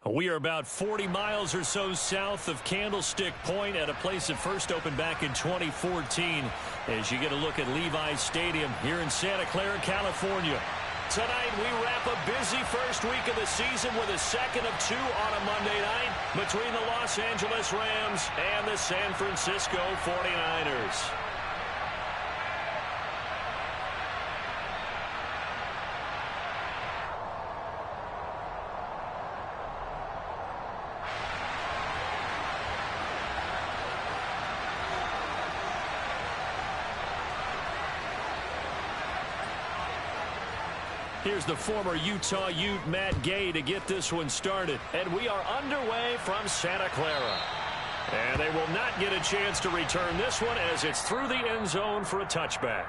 We are about 40 miles or so south of Candlestick Point at a place that first opened back in 2014 as you get a look at Levi's Stadium here in Santa Clara, California. Tonight, we wrap a busy first week of the season with a second of two on a Monday night between the Los Angeles Rams and the San Francisco 49ers. Here's the former Utah Ute, Matt Gay, to get this one started. And we are underway from Santa Clara. And they will not get a chance to return this one as it's through the end zone for a touchback.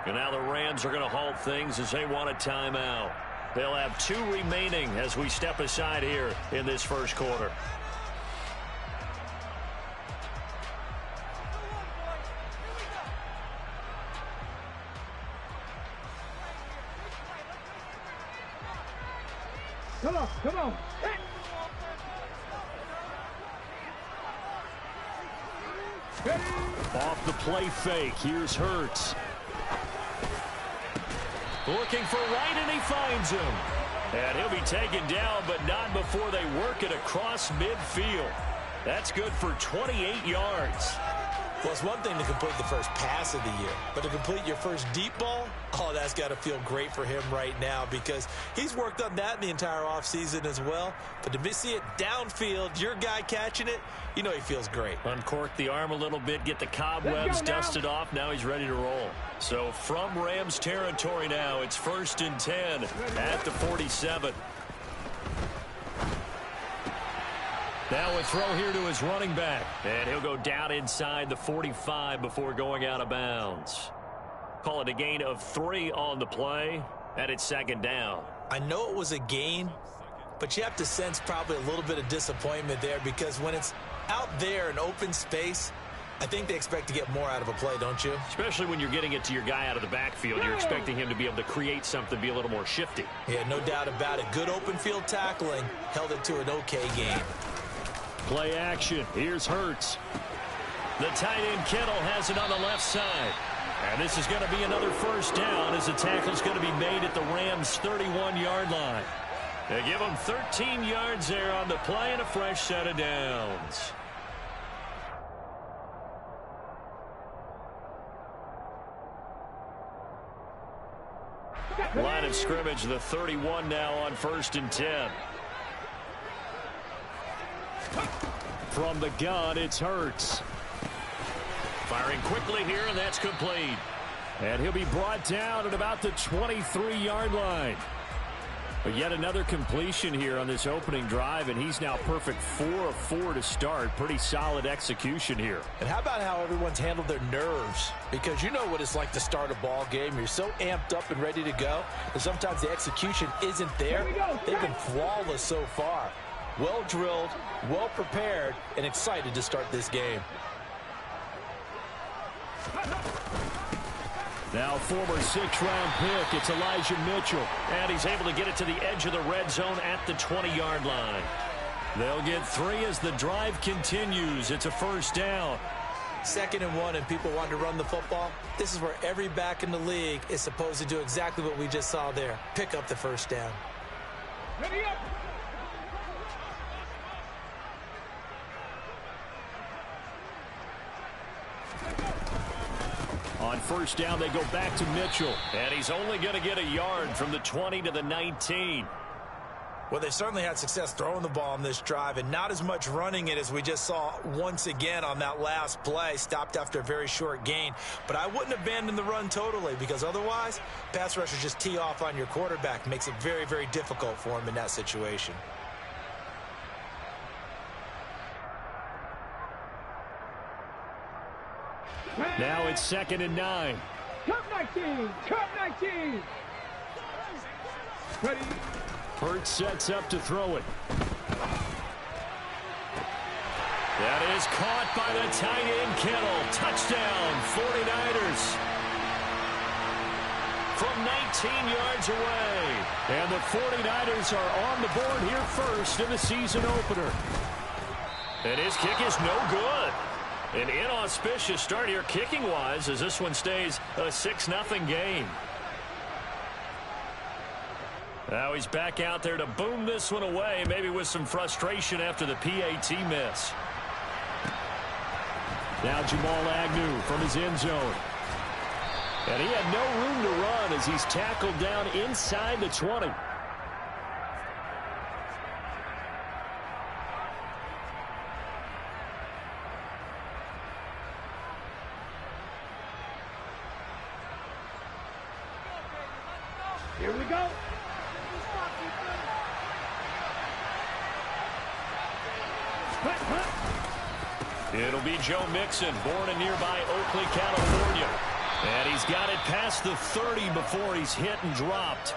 And now the Rams are going to halt things as they want a timeout. They'll have two remaining as we step aside here in this first quarter. Come on. Off the play fake, here's Hurts. Looking for Wright, and he finds him. And he'll be taken down, but not before they work it across midfield. That's good for 28 yards. Well, it's one thing to complete the first pass of the year, but to complete your first deep ball, oh, that's got to feel great for him right now because he's worked on that in the entire offseason as well. But to see it downfield, your guy catching it, you know he feels great. Uncork the arm a little bit, get the cobwebs dusted off. Now he's ready to roll. So from Rams territory now, it's 1st and 10 at the 47. Now a throw here to his running back. And he'll go down inside the 45 before going out of bounds. Call it a gain of 3 on the play, and it's 2nd down. I know it was a gain, but you have to sense probably a little bit of disappointment there because when it's out there in open space, I think they expect to get more out of a play, don't you? Especially when you're getting it to your guy out of the backfield. You're expecting him to be able to create something, be a little more shifty. Yeah, no doubt about it. Good open field tackling held it to an okay gain. Play action. Here's Hurts. The tight end Kittle has it on the left side. And this is going to be another first down as the tackle's going to be made at the Rams' 31-yard line. They give them 13 yards there on the play and a fresh set of downs. Line of scrimmage, the 31 now on 1st and 10. From the gun, it's Hurts. Firing quickly here, and that's complete. And he'll be brought down at about the 23-yard line. But yet another completion here on this opening drive, and he's now perfect 4 of 4 to start. Pretty solid execution here. And how about how everyone's handled their nerves? Because you know what it's like to start a ball game. You're so amped up and ready to go, and sometimes the execution isn't there. They've been flawless so far. Well drilled, well prepared, and excited to start this game. Now former 6th-round pick, it's Elijah Mitchell. And he's able to get it to the edge of the red zone at the 20-yard line. They'll get 3 as the drive continues. It's a first down. 2nd and 1, and people want to run the football. This is where every back in the league is supposed to do exactly what we just saw there. Pick up the first down. Ready up. On first down, they go back to Mitchell. And he's only going to get a yard from the 20 to the 19. Well, they certainly had success throwing the ball on this drive and not as much running it as we just saw once again on that last play. Stopped after a very short gain. But I wouldn't abandon the run totally because otherwise, pass rushers just tee off on your quarterback. Makes it very, very difficult for him in that situation. Now it's 2nd and 9. Cup 19. Cup 19. Ready. Hurts sets up to throw it. That is caught by the tight end Kittle. Touchdown, 49ers. from 19 yards away. And the 49ers are on the board here first in the season opener. And his kick is no good. An inauspicious start here kicking-wise as this one stays a 6-0 game. Now he's back out there to boom this one away, maybe with some frustration after the PAT miss. Now Jamal Agnew from his end zone. And he had no room to run as he's tackled down inside the 20. Here we go. It'll be Joe Mixon, born in nearby Oakley, California. And he's got it past the 30 before he's hit and dropped.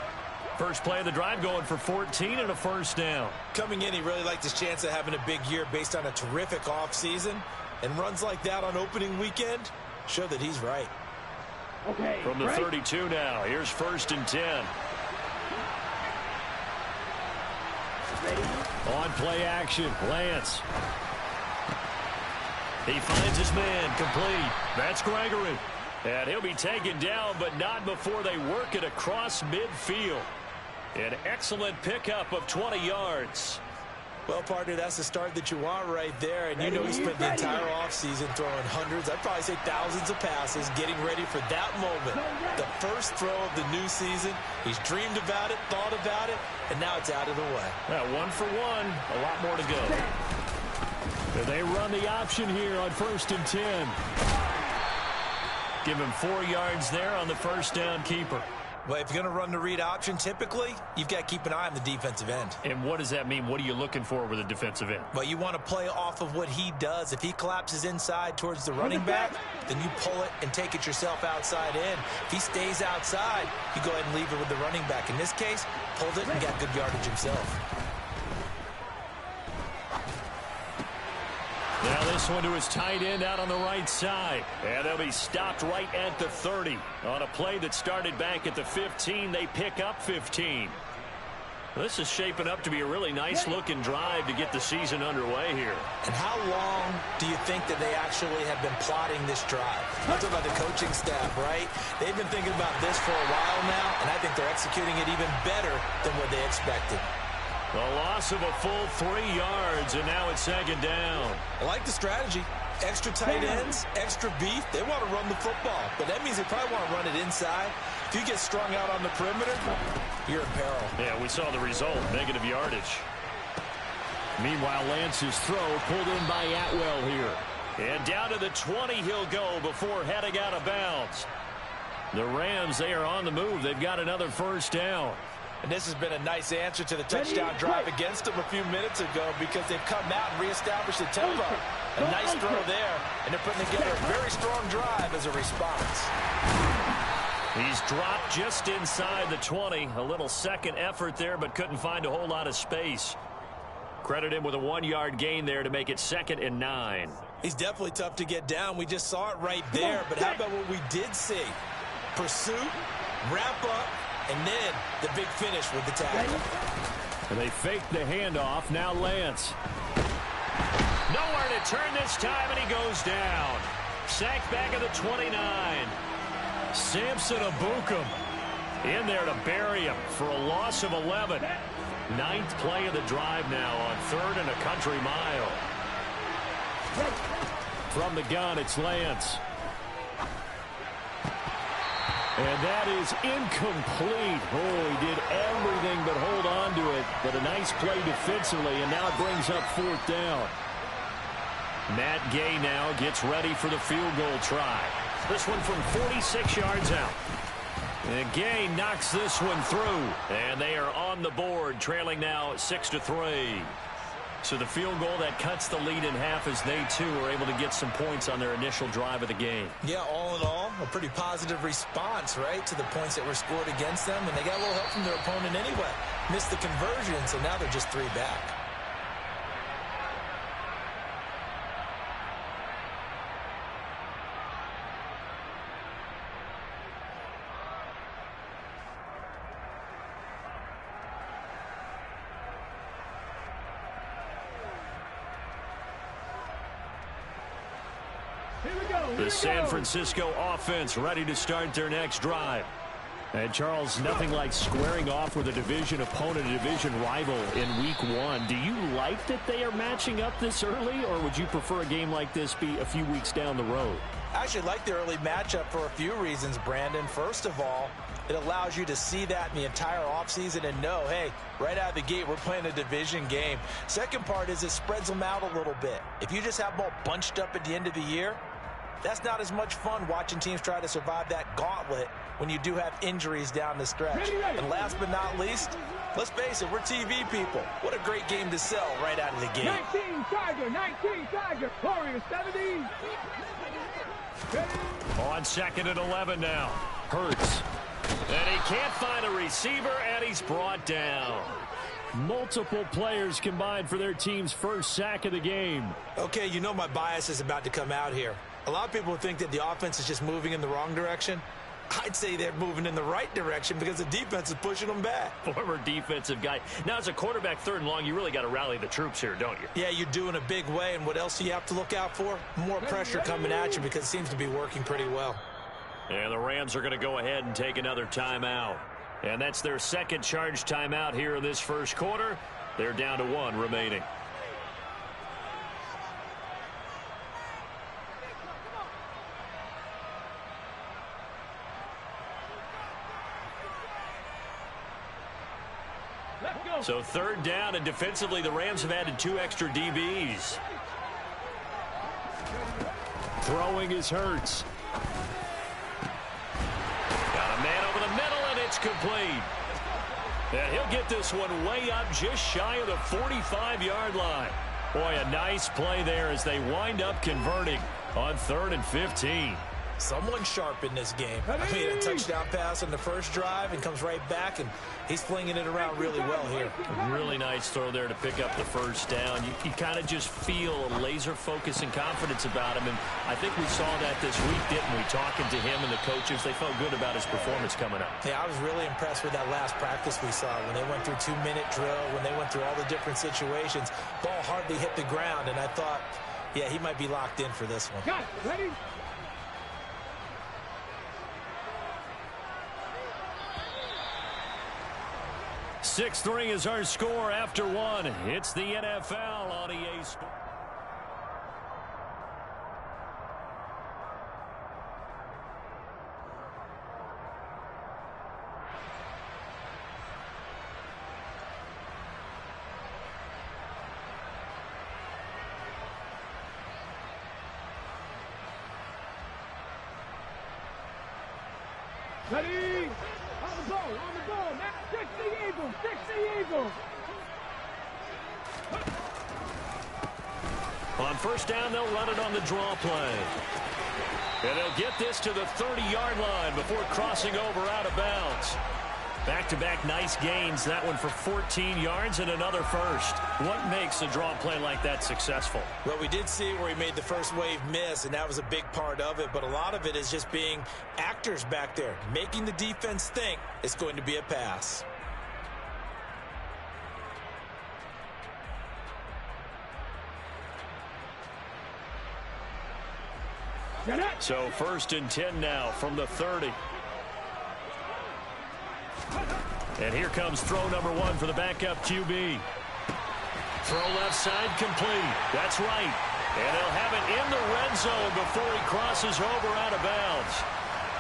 First play of the drive going for 14 and a first down. Coming in, he really liked his chance of having a big year based on a terrific offseason. And runs like that on opening weekend show that he's right. Okay. From the 32 now, here's 1st and 10. On play action, Lance. He finds his man, complete. That's Gregory. And he'll be taken down, but not before they work it across midfield. An excellent pickup of 20 yards. Well, partner, that's the start that you want right there. And you know he spent the entire offseason throwing hundreds, I'd probably say thousands of passes, getting ready for that moment. The first throw of the new season. He's dreamed about it, thought about it, and now it's out of the way. 1 for 1, a lot more to go. And they run the option here on 1st and 10. Give him 4 yards there on the first down keeper. Well, if you're going to run the read option, typically, you've got to keep an eye on the defensive end. And what does that mean? What are you looking for with a defensive end? Well, you want to play off of what he does. If he collapses inside towards the running back, then you pull it and take it yourself outside in. If he stays outside, you go ahead and leave it with the running back. In this case, pulled it and got good yardage himself. Now this one to his tight end out on the right side. And they'll be stopped right at the 30. On a play that started back at the 15, they pick up 15. This is shaping up to be a really nice-looking drive to get the season underway here. And how long do you think that they actually have been plotting this drive? I'm talking about the coaching staff, right? They've been thinking about this for a while now, and I think they're executing it even better than what they expected. A loss of a full 3 yards, and now it's 2nd down. I like the strategy. Extra tight ends, extra beef. They want to run the football, but that means they probably want to run it inside. If you get strung out on the perimeter, you're in peril. Yeah, we saw the result, negative yardage. Meanwhile, Lance's throw pulled in by Atwell here. And down to the 20 he'll go before heading out of bounds. The Rams, they are on the move. They've got another first down. And this has been a nice answer to the touchdown drive against them a few minutes ago because they've come out and reestablished the tempo. A nice throw there, and they're putting together a very strong drive as a response. He's dropped just inside the 20. A little second effort there, but couldn't find a whole lot of space. Credit him with a 1-yard gain there to make it 2nd and 9. He's definitely tough to get down. We just saw it right there, but how about what we did see? Pursuit, wrap up, and then the big finish with the tackle. And they faked the handoff. Now Lance. Nowhere to turn this time, and he goes down. Sacked back at the 29. Samson Abukum in there to bury him for a loss of 11. 9th play of the drive now on 3rd and a country mile. From the gun, it's Lance. And that is incomplete. Oh, he did everything but hold on to it. But a nice play defensively, and now it brings up 4th down. Matt Gay now gets ready for the field goal try. This one from 46 yards out. And Gay knocks this one through. And they are on the board, trailing now 6-3. So the field goal that cuts the lead in half as they, too, are able to get some points on their initial drive of the game. Yeah, all in all, a pretty positive response, right, to the points that were scored against them. And they got a little help from their opponent anyway. Missed the conversion, so now they're just 3 back. The San Francisco offense ready to start their next drive. And, Charles, nothing like squaring off with a division opponent, a division rival in Week 1. Do you like that they are matching up this early, or would you prefer a game like this be a few weeks down the road? I actually like the early matchup for a few reasons, Brandon. First of all, it allows you to see that in the entire offseason and know, hey, right out of the gate, we're playing a division game. Second part is it spreads them out a little bit. If you just have them all bunched up at the end of the year, that's not as much fun watching teams try to survive that gauntlet when you do have injuries down the stretch. And last but not least, let's face it, we're TV people. What a great game to sell right out of the gate. 19 Tiger, 19 Tiger, Warriors 70. On 2nd and 11 now. Hurts. And he can't find a receiver, and he's brought down. Multiple players combined for their team's first sack of the game. Okay, you know my bias is about to come out here. A lot of people think that the offense is just moving in the wrong direction. I'd say they're moving in the right direction because the defense is pushing them back. Former defensive guy. Now, as a quarterback 3rd and long, you really got to rally the troops here, don't you? Yeah, you do in a big way. And what else do you have to look out for? More pressure coming at you because it seems to be working pretty well. And the Rams are going to go ahead and take another timeout. And that's their second charge timeout here in this first quarter. They're down to 1 remaining. So 3rd down, and defensively the Rams have added 2 extra DBs. Throwing is Hurts. Got a man over the middle, and it's complete. And he'll get this one way up just shy of the 45-yard line. Boy, a nice play there as they wind up converting on 3rd and 15. Someone sharp in this game. I mean, a touchdown pass on the first drive and comes right back, and he's flinging it around really well here. Really nice throw there to pick up the first down. You kind of just feel a laser focus and confidence about him, and I think we saw that this week, didn't we? Talking to him and the coaches, they felt good about his performance coming up. Yeah, I was really impressed with that last practice we saw when they went through 2-minute drill, when they went through all the different situations. Ball hardly hit the ground, and I thought, yeah, he might be locked in for this one. Got it. Ready? Sixth ring is our score after 1. It's the NFL on EA Sports. Ready? On the ball, now 60 Eagles, 60 Eagles. On first down, they'll run it on the draw play. And they'll get this to the 30-yard line before crossing over out of bounds. Back-to-back nice gains, that one for 14 yards and another first. What makes a draw play like that successful? Well, we did see where he made the first wave miss, and that was a big part of it. But a lot of it is just being actors back there, making the defense think it's going to be a pass. So 1st and 10 now from the 30. And here comes throw number 1 for the backup QB. Throw left side complete. That's right. And they'll have it in the red zone before he crosses over out of bounds.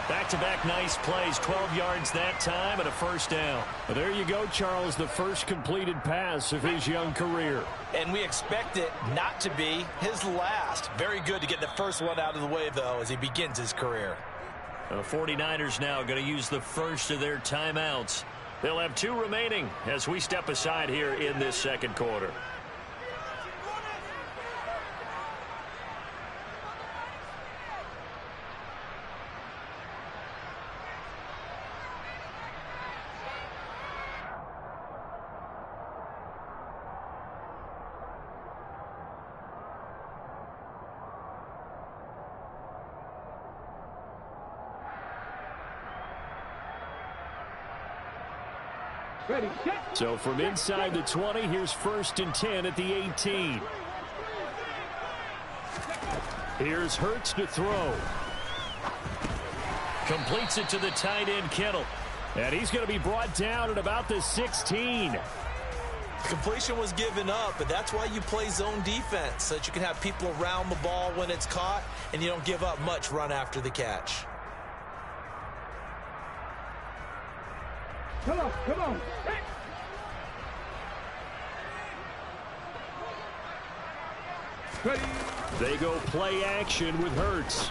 Back-to-back nice plays, 12 yards that time and a first down. Well, there you go, Charles, the first completed pass of his young career. And we expect it not to be his last. Very good to get the first one out of the way, though, as he begins his career. The 49ers now going to use the first of their timeouts. They'll have 2 remaining as we step aside here in this second quarter. Ready, set. So from inside the 20, here's 1st and 10 at the 18. Here's Hurts to throw. Completes it to the tight end, Kittle. And he's going to be brought down at about the 16. Completion was given up, but that's why you play zone defense, so that you can have people around the ball when it's caught, and you don't give up much run after the catch. Come on, come on. Ready. They go play action with Hurts.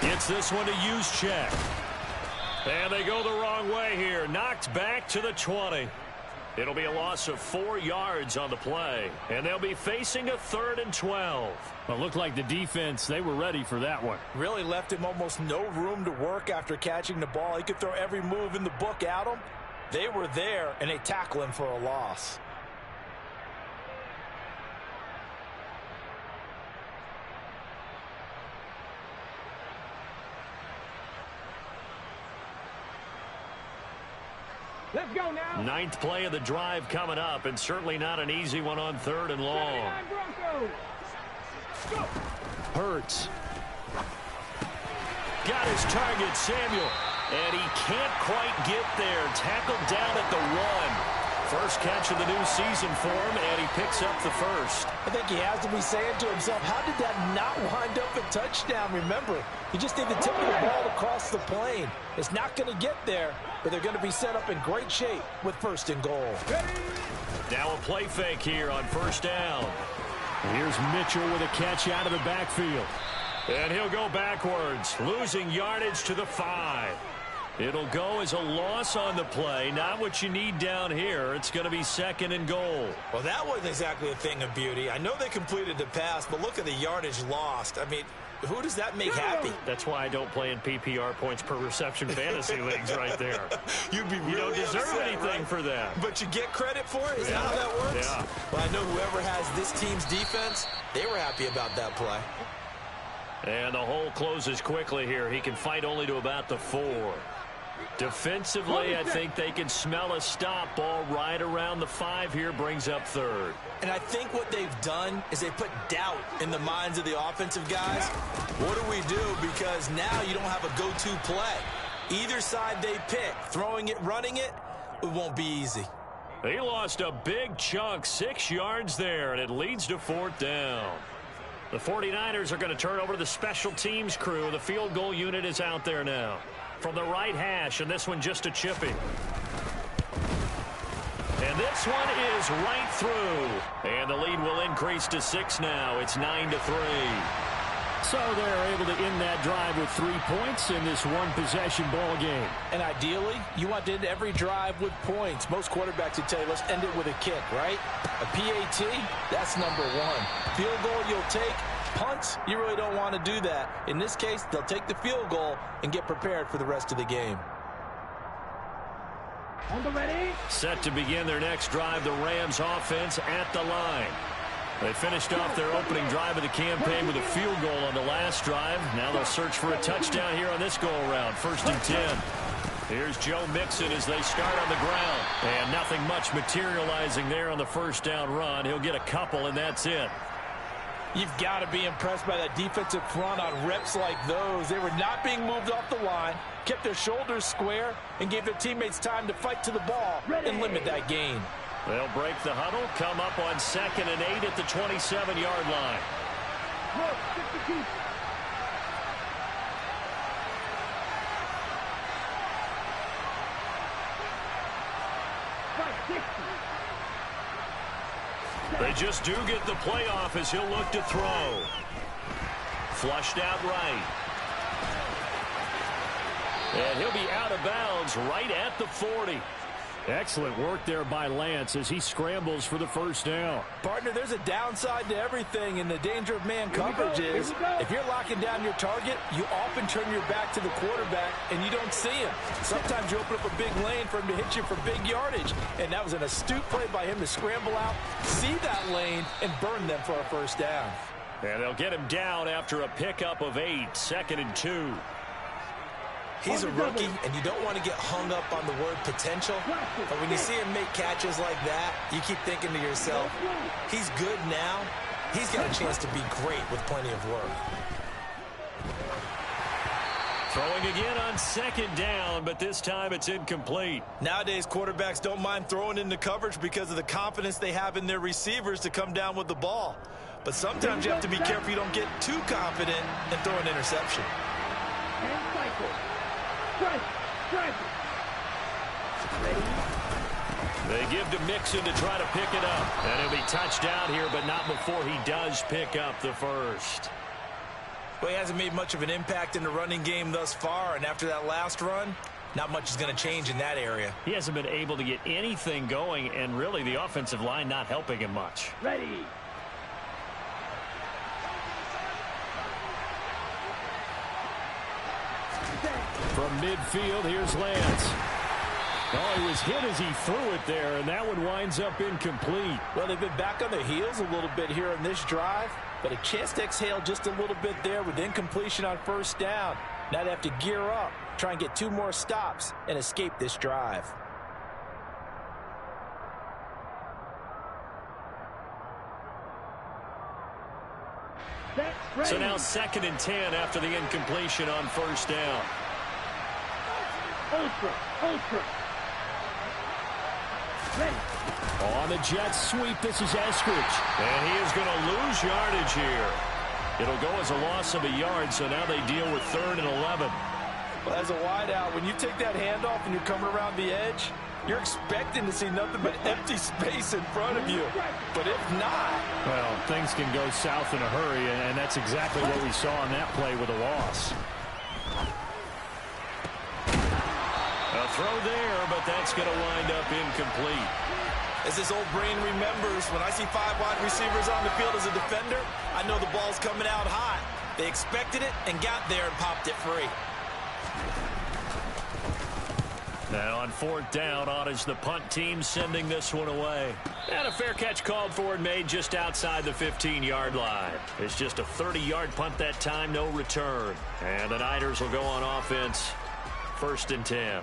Gets this one to Juszczyk. And they go the wrong way here. Knocked back to the 20. It'll be a loss of 4 yards on the play. And they'll be facing a 3rd and 12. Well, it looked like the defense, they were ready for that one. Really left him almost no room to work after catching the ball. He could throw every move in the book at him. They were there, and they tackle him for a loss. Let's go now. 9th play of the drive coming up, and certainly not an easy one on 3rd and long. Hurts. Got his target, Samuel. And he can't quite get there. Tackled down at the 1. First catch of the new season for him, and he picks up the first. I think he has to be saying to himself, how did that not wind up a touchdown? Remember, he just need the tip of the ball across the plane. It's not going to get there, but they're going to be set up in great shape with 1st and goal. Now a play fake here on 1st down. Here's Mitchell with a catch out of the backfield. And he'll go backwards, losing yardage to the 5. It'll go as a loss on the play. Not what you need down here. It's going to be 2nd and goal. Well, that wasn't exactly a thing of beauty. I know they completed the pass, but look at the yardage lost. I mean, who does that make happy? That's why I don't play in PPR points per reception fantasy leagues right there. You'd be really You don't deserve upset, anything right? for that. But you get credit for it? Is that how that works? Yeah. Well, I know whoever has this team's defense, they were happy about that play. And the hole closes quickly here. He can fight only to about the 4. Defensively, I think they can smell a stop ball right around the 5 here, brings up 3rd. And I think what they've done is they put doubt in the minds of the offensive guys. What do we do? Because now you don't have a go-to play. Either side they pick, throwing it, running it, it won't be easy. He lost a big chunk, 6 yards there, and it leads to 4th down. The 49ers are going to turn over to the special teams crew. The field goal unit is out there now. From the right hash, and this one just a chippy. And this one is right through. And the lead will increase to 6 now. It's 9-3. So they're able to end that drive with 3 points in this one-possession ball game. And ideally, you want to end every drive with points. Most quarterbacks would tell you, let's end it with a kick, right? A PAT, that's number 1. Field goal you'll take. Punts, you really don't want to do that. In this case, they'll take the field goal and get prepared for the rest of the game. On the ready. Set to begin their next drive, the Rams offense at the line. They finished off their opening drive of the campaign with a field goal on the last drive. Now they'll search for a touchdown here on this go-around. 1st and 10. Here's Joe Mixon as they start on the ground. And nothing much materializing there on the 1st down run. He'll get a couple, and that's it. You've got to be impressed by that defensive front on reps like those. They were not being moved off the line, kept their shoulders square, and gave their teammates time to fight to the ball and limit that gain. They'll break the huddle, come up on 2nd and 8 at the 27-yard line. They just do get the playoff as he'll look to throw. Flushed out right. And he'll be out of bounds right at the 40. Excellent work there by Lance as he scrambles for the 1st down. Partner, there's a downside to everything, and the danger of man coverage is if you're locking down your target, you often turn your back to the quarterback and you don't see him. Sometimes you open up a big lane for him to hit you for big yardage, and that was an astute play by him to scramble out, see that lane, and burn them for a 1st down. And they'll get him down after a pickup of 8, 2nd and 2. He's a rookie, and you don't want to get hung up on the word potential. But when you see him make catches like that, you keep thinking to yourself, he's good now, he's got a chance to be great with plenty of work. Throwing again on second down, but this time it's incomplete. Nowadays, quarterbacks don't mind throwing into coverage because of the confidence they have in their receivers to come down with the ball. But sometimes you have to be careful you don't get too confident and throw an interception. And cycle. Strike. They give to Mixon to try to pick it up. And he'll be touched down here, but not before he does pick up the first. Well, he hasn't made much of an impact in the running game thus far, and after that last run, not much is going to change in that area. He hasn't been able to get anything going, and really the offensive line not helping him much. Ready. From midfield, here's Lance. Oh, he was hit as he threw it there, and that one winds up incomplete. Well, they've been back on their heels a little bit here in this drive, but a chance to exhale just a little bit there with incompletion on first down. Now they have to gear up, try and get 2 more stops, and escape this drive. So now 2nd and 10 after the incompletion on first down. Ultra. Ready. On the jet sweep, this is Eskridge. And he is going to lose yardage here. It'll go as a loss of a yard, so now they deal with 3rd and 11. Well, as a wideout, when you take that handoff and you're coming around the edge, you're expecting to see nothing but empty space in front of you. But if not... Well, things can go south in a hurry, and that's exactly what we saw on that play with a loss. A throw there, but that's going to wind up incomplete. As this old brain remembers, when I see 5 wide receivers on the field as a defender, I know the ball's coming out hot. They expected it and got there and popped it free. Now on 4th down, Otta's the punt team sending this one away. And a fair catch called for and made just outside the 15-yard line. It's just a 30-yard punt that time, no return. And the Niners will go on offense, 1st and 10.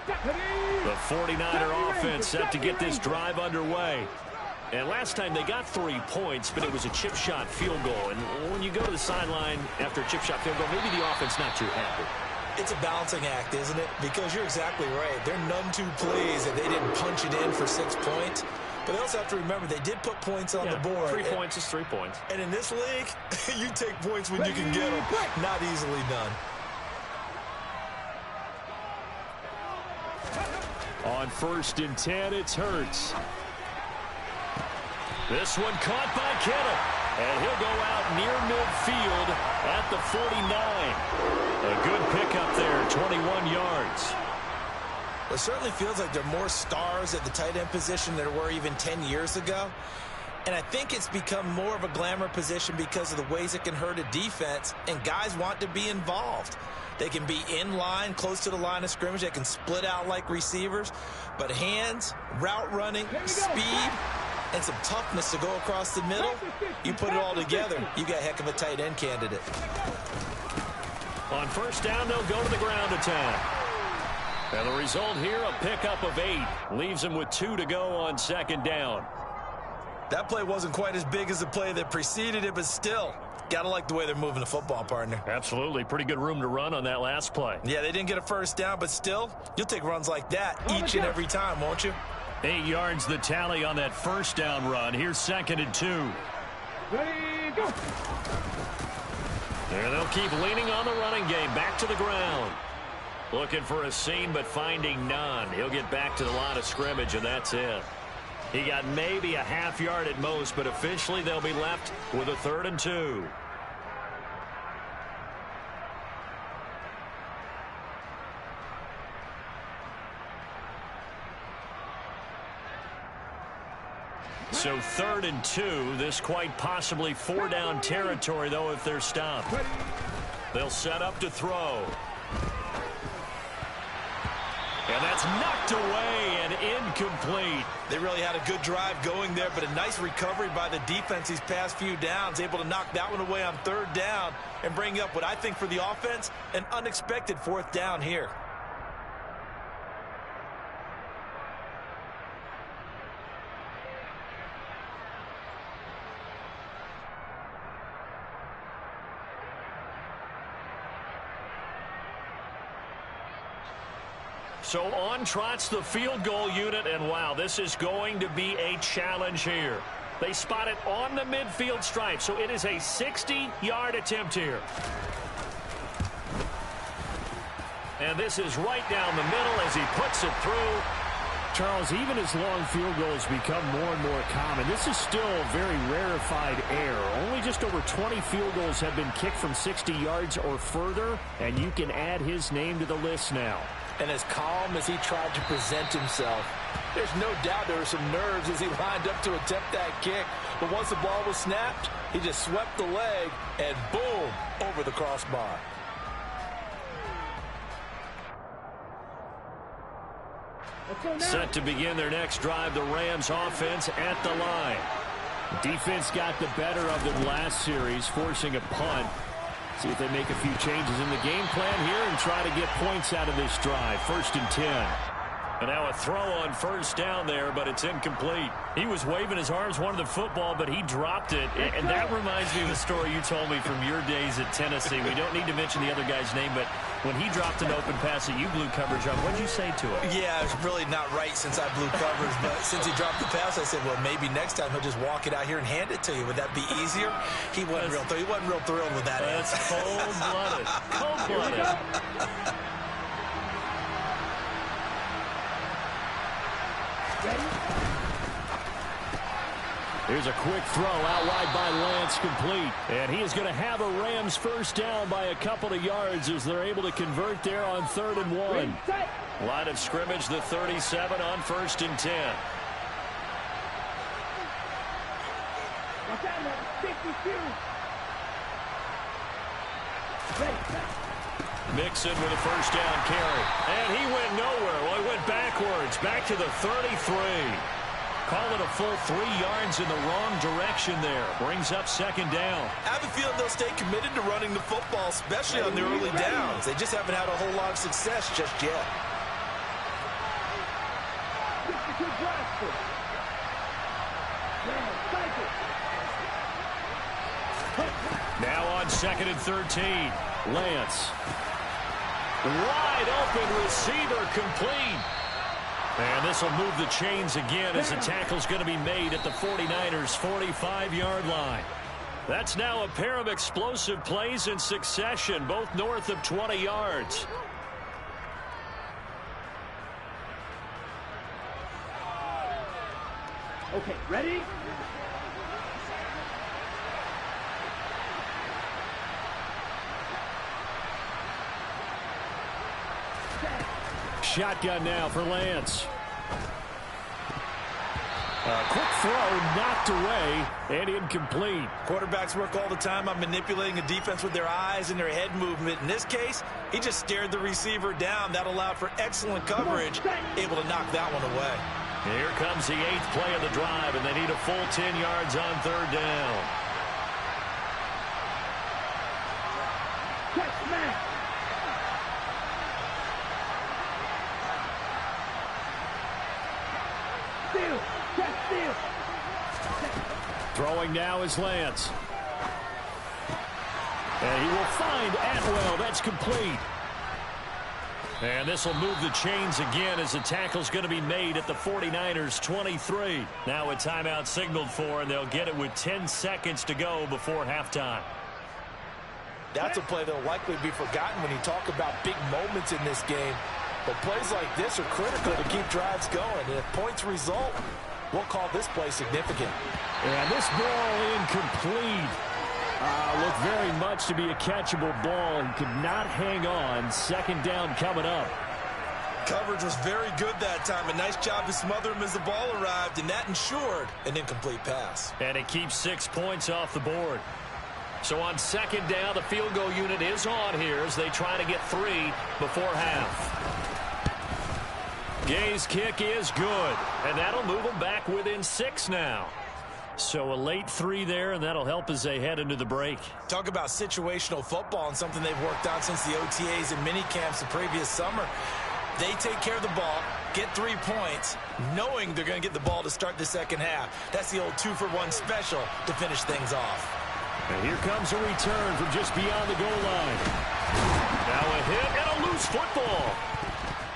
The 49er offense set to get this drive underway. And last time they got 3 points, but it was a chip shot field goal. And when you go to the sideline after a chip shot field goal, maybe the offense not too happy. It's a balancing act, isn't it? Because you're exactly right. They're none too pleased that they didn't punch it in for 6 points. But they also have to remember they did put points on the board. 3 points is 3 points. And in this league, you take points when you can get them. Not easily done. On 1st and 10, it's Hurts. This one caught by Kittle. And he'll go out near midfield at the 49. A good pickup there, 21 yards. It certainly feels like there are more stars at the tight end position than there were even 10 years ago. And I think it's become more of a glamour position because of the ways it can hurt a defense, and guys want to be involved. They can be in line, close to the line of scrimmage. They can split out like receivers. But hands, route running, speed, and some toughness to go across the middle, you put it all together, you got a heck of a tight end candidate. On 1st down, they'll go to the ground attack. And the result here, a pickup of 8. Leaves them with 2 to go on 2nd down. That play wasn't quite as big as the play that preceded it, but still, gotta like the way they're moving the football, partner. Absolutely. Pretty good room to run on that last play. Yeah, they didn't get a 1st down, but still, you'll take runs like that each and every time, won't you? 8 yards the tally on that 1st down run. Here's 2nd and 2. Ready, go. There they'll keep leaning on the running game. Back to the ground. Looking for a seam, but finding none. He'll get back to the line of scrimmage, and that's it. He got maybe a half yard at most, but officially they'll be left with a 3rd and 2. So 3rd and 2. This quite possibly 4-down territory, though, if they're stopped. They'll set up to throw. And that's knocked away and incomplete. They really had a good drive going there, but a nice recovery by the defense these past few downs, able to knock that one away on 3rd down and bring up what I think for the offense, an unexpected 4th down here. So on trots the field goal unit, and wow, this is going to be a challenge here. They spot it on the midfield stripe, so it is a 60-yard attempt here. And this is right down the middle as he puts it through. Charles, even as long field goals become more and more common, this is still a very rarefied air. Only just over 20 field goals have been kicked from 60 yards or further, and you can add his name to the list now. And as calm as he tried to present himself, there's no doubt there were some nerves as he lined up to attempt that kick. But once the ball was snapped, he just swept the leg and boom, over the crossbar. Set to begin their next drive, the Rams offense at the line. Defense got the better of them last series, forcing a punt. See if they make a few changes in the game plan here and try to get points out of this drive. 1st and 10. And now a throw on first down there, but it's incomplete. He was waving his arms, wanted the football, but he dropped it. And that reminds me of the story you told me from your days at Tennessee. We don't need to mention the other guy's name, but when he dropped an open pass that you blew coverage on, what did you say to him? Yeah, it's really not right since I blew coverage, but since he dropped the pass, I said, well, maybe next time he'll just walk it out here and hand it to you. Would that be easier? He wasn't real thrilled with that. That's cold-blooded. Cold-blooded. Here's a quick throw out wide by Lance, complete. And he is going to have a Rams first down by a couple of yards as they're able to convert there on 3rd and 1. Line of scrimmage, the 37 on 1st and 10. Mixon with a first down carry. And he went nowhere. Well, he went backwards, back to the 33. Call it a full 3 yards in the wrong direction there. Brings up 2nd down. I have a feeling they'll stay committed to running the football, especially on the early downs. They just haven't had a whole lot of success just yet. Now on 2nd and 13. Lance. Wide open receiver, complete. And this will move the chains again as the tackle's going to be made at the 49ers' 45-yard line. That's now a pair of explosive plays in succession, both north of 20 yards. Okay, ready? Shotgun now for Lance. A quick throw knocked away and incomplete. Quarterbacks work all the time on manipulating a defense with their eyes and their head movement. In this case, he just stared the receiver down. That allowed for excellent coverage, able to knock that one away. Here comes the 8th play of the drive, and they need a full 10 yards on 3rd down. Catch, man. Steal. Catch, steal. Throwing now is Lance. And he will find Atwell. That's complete. And this will move the chains again as the tackle's going to be made at the 49ers' 23. Now a timeout signaled for, and they'll get it with 10 seconds to go before halftime. That's a play that will likely be forgotten when you talk about big moments in this game. But plays like this are critical to keep drives going. And if points result, we'll call this play significant. And this ball incomplete. Looked very much to be a catchable ball. He could not hang on. 2nd down coming up. Coverage was very good that time. A nice job to smother him as the ball arrived, and that ensured an incomplete pass. And it keeps 6 points off the board. So on 2nd down, the field goal unit is on here as they try to get 3 before half. Gay's kick is good, and that'll move them back within 6 now. So a late 3 there, and that'll help as they head into the break. Talk about situational football and something they've worked on since the OTAs and mini camps the previous summer. They take care of the ball, get 3 points, knowing they're going to get the ball to start the second half. That's the old 2-for-1 special to finish things off. And here comes a return from just beyond the goal line. Now a hit and a loose football.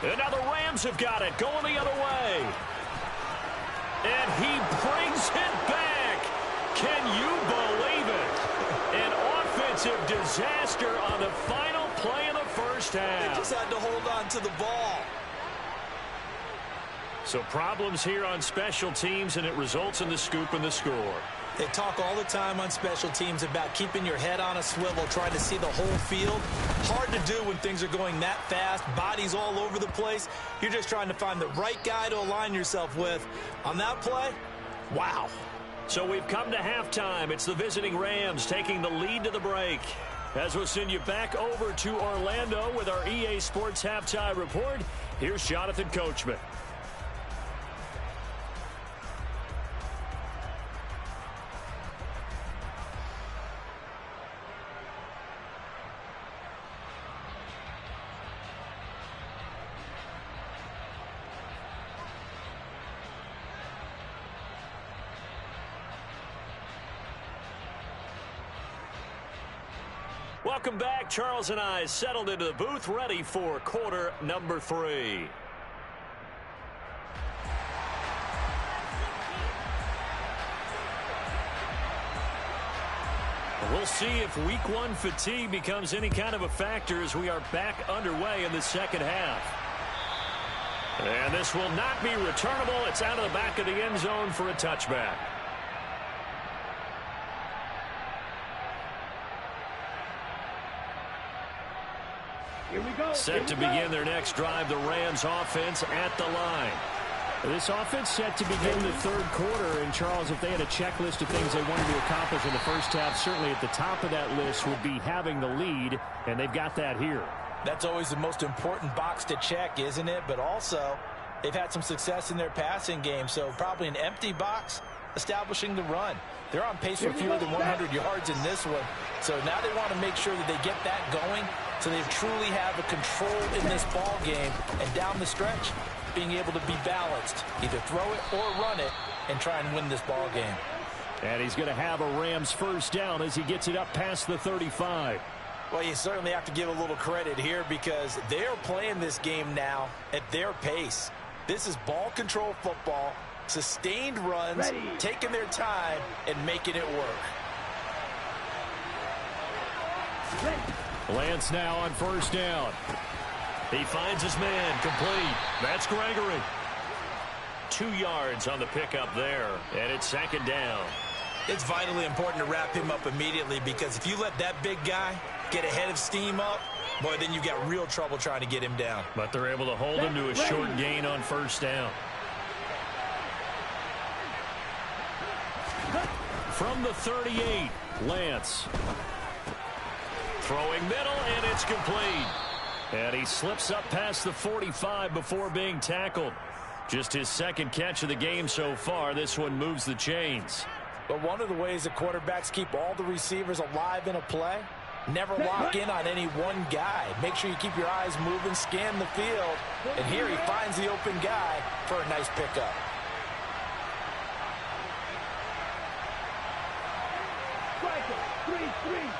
And now the Rams have got it, going the other way. And he brings it back. Can you believe it? An offensive disaster on the final play of the first half. They just had to hold on to the ball. So problems here on special teams, and it results in the scoop and the score. They talk all the time on special teams about keeping your head on a swivel, trying to see the whole field. Hard to do when things are going that fast, bodies all over the place. You're just trying to find the right guy to align yourself with. On that play, wow. So we've come to halftime. It's the visiting Rams taking the lead to the break. As we'll send you back over to Orlando with our EA Sports Halftime Report, here's Jonathan Coachman. Welcome back. Charles and I settled into the booth, ready for quarter number 3. We'll see if week 1 fatigue becomes any kind of a factor as we are back underway in the second half. And this will not be returnable. It's out of the back of the end zone for a touchback. Here we go. Set to begin their next drive, the Rams offense at the line. This offense set to begin the third quarter, and Charles, if they had a checklist of things they wanted to accomplish in the first half, certainly at the top of that list would be having the lead, and they've got that here. That's always the most important box to check, isn't it? But also, they've had some success in their passing game, so probably an empty box establishing the run. They're on pace for fewer than 100 yards in this one, so now they want to make sure that they get that going so they truly have a control in this ball game, and down the stretch, being able to be balanced, either throw it or run it, and try and win this ball game. And he's going to have a Rams first down as he gets it up past the 35. Well, you certainly have to give a little credit here because they're playing this game now at their pace. This is ball control football, sustained runs, taking their time, and making it work. Lance now on first down. He finds his man, complete. That's Gregory. 2 yards on the pickup there, and it's second down. It's vitally important to wrap him up immediately because if you let that big guy get ahead of steam up, boy, then you've got real trouble trying to get him down. But they're able to hold him to a short gain on first down. From the 38, Lance. Throwing middle, and it's complete. And he slips up past the 45 before being tackled. Just his second catch of the game so far. This one moves the chains. But one of the ways that quarterbacks keep all the receivers alive in a play, never lock in on any one guy. Make sure you keep your eyes moving, scan the field. And here he finds the open guy for a nice pickup. Striker, 3-3.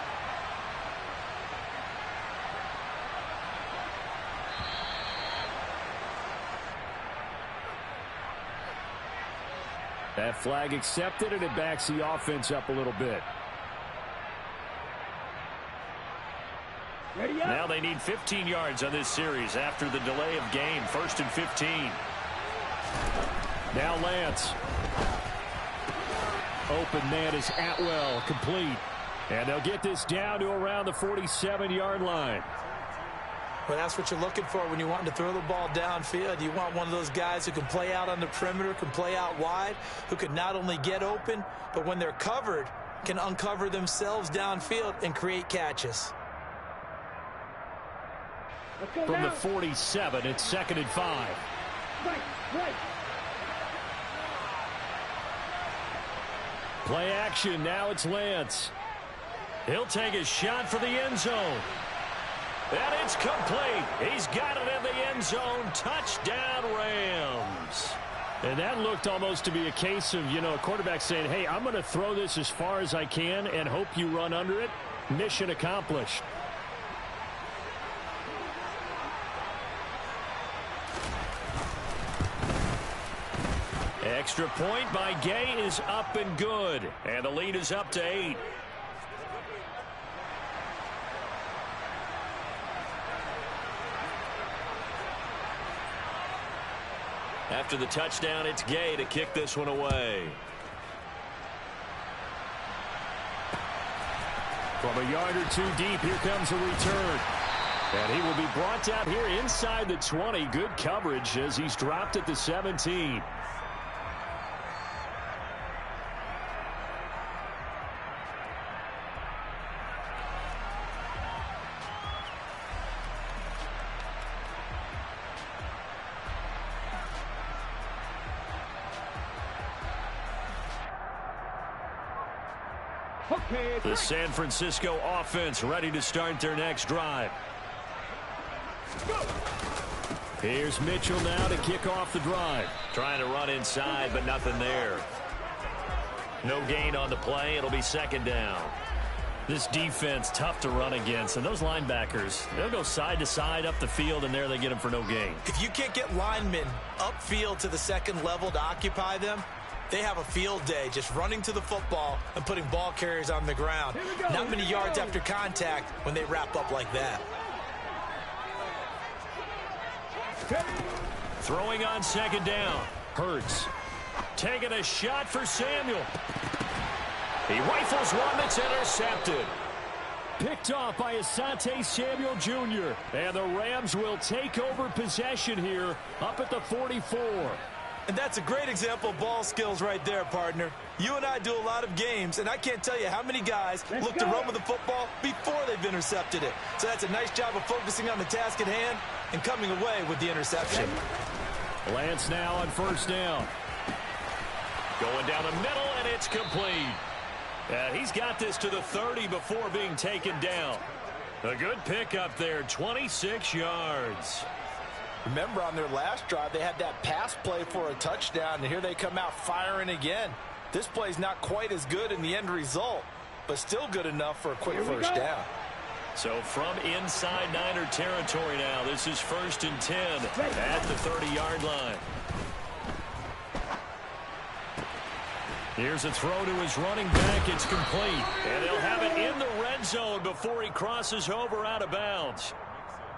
That flag accepted, and it backs the offense up a little bit. Ready up. Now they need 15 yards on this series after the delay of game. 1st and 15. Now Lance. Open man is Atwell, complete. And they'll get this down to around the 47-yard line. Well, that's what you're looking for when you want to throw the ball downfield. You want one of those guys who can play out on the perimeter, can play out wide, who can not only get open, but when they're covered, can uncover themselves downfield and create catches. From the 47, it's 2nd and 5. Right. Play action, now it's Lance. He'll take a shot for the end zone. And it's complete. He's got it in the end zone. Touchdown, Rams. And that looked almost to be a case of, a quarterback saying, hey, I'm going to throw this as far as I can and hope you run under it. Mission accomplished. Extra point by Gay is up and good. And the lead is up to 8. After the touchdown, it's Gay to kick this one away. From a yard or two deep, here comes a return. And he will be brought down here inside the 20. Good coverage as he's dropped at the 17. The San Francisco offense ready to start their next drive. Here's Mitchell now to kick off the drive. Trying to run inside, but nothing there. No gain on the play. It'll be second down. This defense, tough to run against. And those linebackers, they'll go side to side up the field, and there they get them for no gain. If you can't get linemen upfield to the second level to occupy them, they have a field day just running to the football and putting ball carriers on the ground. Not many yards after contact when they wrap up like that. Throwing on second down. Hurts. Taking a shot for Samuel. He rifles one that's intercepted. Picked off by Asante Samuel Jr. And the Rams will take over possession here up at the 44. And that's a great example of ball skills right there, partner. You and I do a lot of games, and I can't tell you how many guys look to run with the football before they've intercepted it. So that's a nice job of focusing on the task at hand and coming away with the interception. Lance now on first down. Going down the middle, and it's complete. And he's got this to the 30 before being taken down. A good pickup there, 26 yards. Remember, on their last drive, they had that pass play for a touchdown, and here they come out firing again. This play's not quite as good in the end result, but still good enough for a quick first down. So from inside Niner territory now, this is 1st and 10 at the 30-yard line. Here's a throw to his running back. It's complete. And they'll have it in the red zone before he crosses over out of bounds.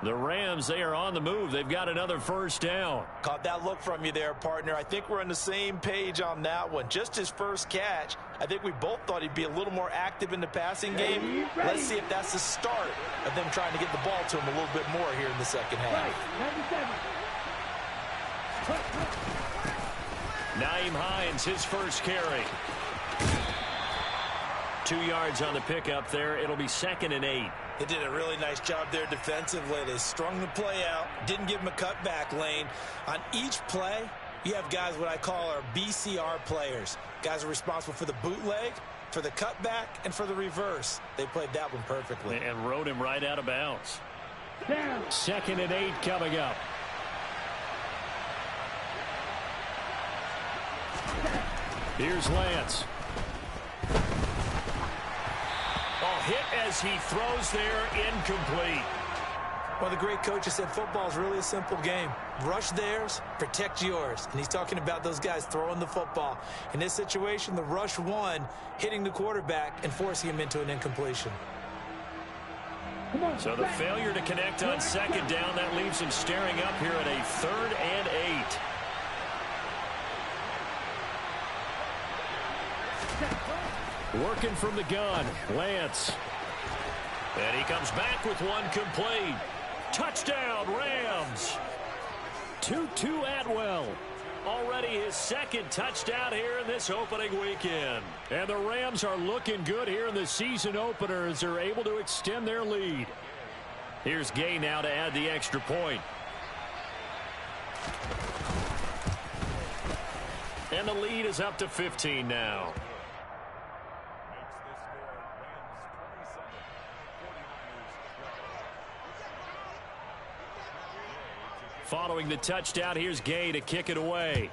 The Rams, they are on the move. They've got another first down. Caught that look from you there, partner. I think we're on the same page on that one. Just his first catch. I think we both thought he'd be a little more active in the passing game. Let's see if that's the start of them trying to get the ball to him a little bit more here in the second half. Nyheim Hines, his first carry. 2 yards on the pickup there. It'll be 2nd and 8. They did a really nice job there defensively. They strung the play out, didn't give him a cutback lane. On each play, you have guys what I call our BCR players. Guys are responsible for the bootleg, for the cutback, and for the reverse. They played that one perfectly. And rode him right out of bounds. 2nd and 8 coming up. Here's Lance. Hit as he throws there, incomplete. Well, the great coaches said football is really a simple game. Rush theirs, protect yours. And he's talking about those guys throwing the football. In this situation, the rush won, hitting the quarterback and forcing him into an incompletion. So the failure to connect on second down, that leaves him staring up here at a 3rd and 8. Working from the gun, Lance. And he comes back with one complete. Touchdown, Rams. Tutu Atwell. Already his 2nd touchdown here in this opening weekend. And the Rams are looking good here in the season opener as they're able to extend their lead. Here's Gay now to add the extra point. And the lead is up to 15 now. Following the touchdown, here's Gay to kick it away.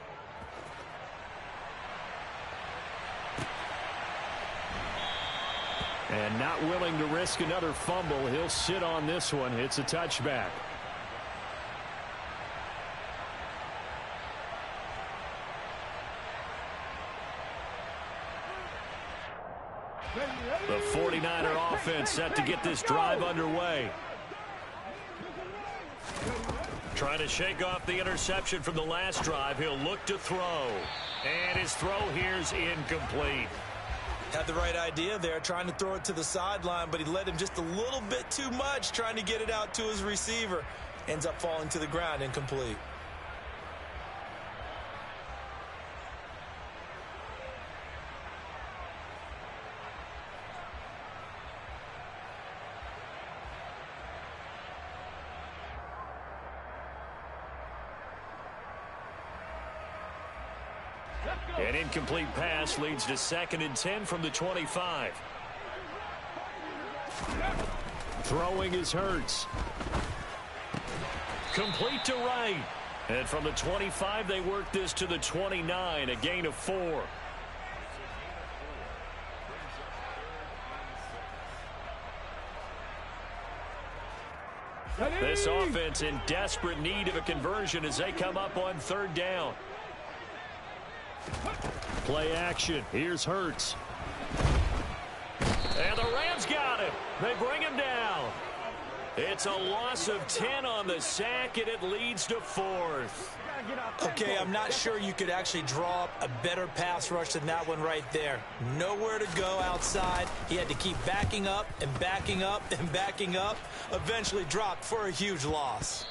And not willing to risk another fumble. He'll sit on this one. It's a touchback. offense set to get this drive underway. Trying to shake off the interception from the last drive. He'll look to throw. And his throw here's incomplete. Had the right idea there, trying to throw it to the sideline, but he led him just a little bit too much, trying to get it out to his receiver. Ends up falling to the ground, incomplete. An incomplete pass leads to 2nd and 10 from the 25. Throwing is Hurts. Complete to right. And from the 25, they work this to the 29, a gain of 4. This offense in desperate need of a conversion as they come up on 3rd down. Play action. Here's Hurts. And the Rams got him. They bring him down. It's a loss of 10 on the sack, and it leads to 4th. Okay, I'm not sure you could actually draw up a better pass rush than that one right there. Nowhere to go outside. He had to keep backing up and backing up and backing up. Eventually dropped for a huge loss.